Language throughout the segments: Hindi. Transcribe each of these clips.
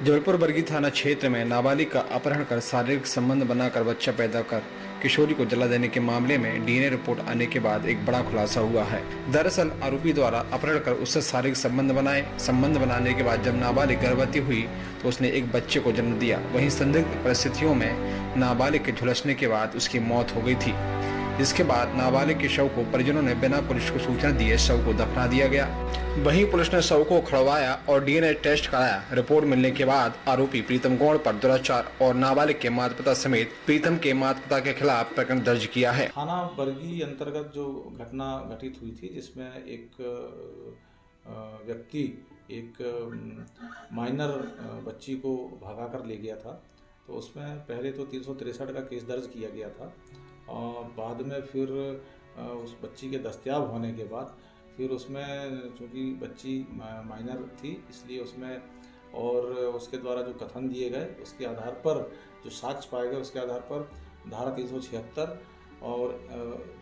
जबलपुर बरगी थाना क्षेत्र में नाबालिग का अपहरण कर शारीरिक संबंध बनाकर बच्चा पैदा कर किशोरी को जला देने के मामले में डीएनए रिपोर्ट आने के बाद एक बड़ा खुलासा हुआ है। दरअसल आरोपी द्वारा अपहरण कर उससे शारीरिक संबंध बनाने के बाद जब नाबालिग गर्भवती हुई तो उसने एक बच्चे को जन्म दिया। वहीं संदिग्ध परिस्थितियों में नाबालिग के झुलसने के बाद उसकी मौत हो गई थी, जिसके बाद नाबालिग के शव को परिजनों ने बिना पुलिस को सूचना दिए शव को दफना दिया गया। वहीं पुलिस ने शव को खड़वाया और डीएनए टेस्ट कराया। रिपोर्ट मिलने के बाद आरोपी प्रीतम गौड़ पर दुराचार और नाबालिग के माता पिता समेत प्रीतम के माता पिता के खिलाफ प्रकरण दर्ज किया है। थाना बरगी अंतर्गत जो घटना घटित हुई थी, जिसमें एक व्यक्ति एक माइनर बच्ची को भगा कर ले गया था, तो उसमें पहले तो 363 का केस दर्ज किया गया था और बाद में फिर उस बच्ची के दस्तयाब होने के बाद फिर उसमें चूँकि बच्ची माइनर थी इसलिए उसमें और उसके द्वारा जो कथन दिए गए उसके आधार पर जो साक्ष्य पाए गए उसके आधार पर धारा 376 और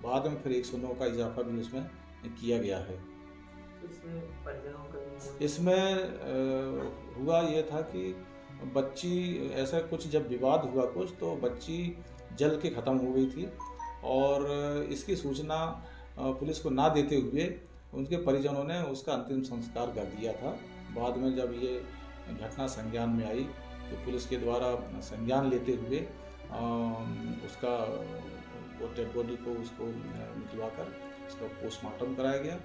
बाद में फिर 109 का इजाफा भी उसमें किया गया है। इसमें हुआ ये था कि बच्ची ऐसा कुछ जब विवाद हुआ कुछ तो बच्ची जल के ख़त्म हो गई थी और इसकी सूचना पुलिस को ना देते हुए उनके परिजनों ने उसका अंतिम संस्कार कर दिया था। बाद में जब ये घटना संज्ञान में आई तो पुलिस के द्वारा संज्ञान लेते हुए उसका डेड बॉडी को उसको निकलवा कर उसका पोस्टमार्टम कराया गया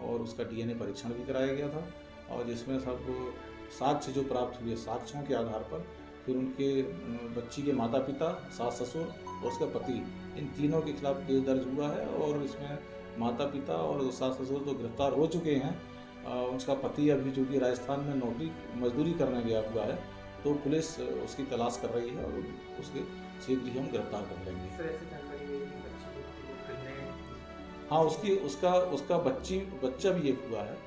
और उसका डीएनए परीक्षण भी कराया गया था और जिसमें सब साक्ष्य जो प्राप्त हुए साक्ष्यों के आधार पर फिर उनके बच्ची के माता पिता, सास ससुर और उसका पति, इन तीनों के खिलाफ केस दर्ज हुआ है और इसमें माता पिता और सास ससुर तो गिरफ्तार हो चुके हैं। उसका पति अभी जो कि राजस्थान में नौकरी मजदूरी करने गया हुआ है, तो पुलिस उसकी तलाश कर रही है और उसके शीघ्र ही हम गिरफ्तार कर लेंगे। हाँ, उसका बच्चा भी एक हुआ है।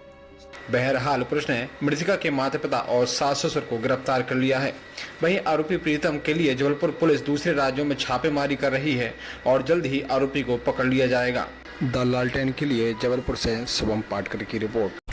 बहरहाल पुलिस ने मृतका के माता पिता और सास ससुर को गिरफ्तार कर लिया है। वहीं आरोपी प्रीतम के लिए जबलपुर पुलिस दूसरे राज्यों में छापेमारी कर रही है और जल्द ही आरोपी को पकड़ लिया जाएगा। द लालटेन के लिए जबलपुर से शुभम पाटकर की रिपोर्ट।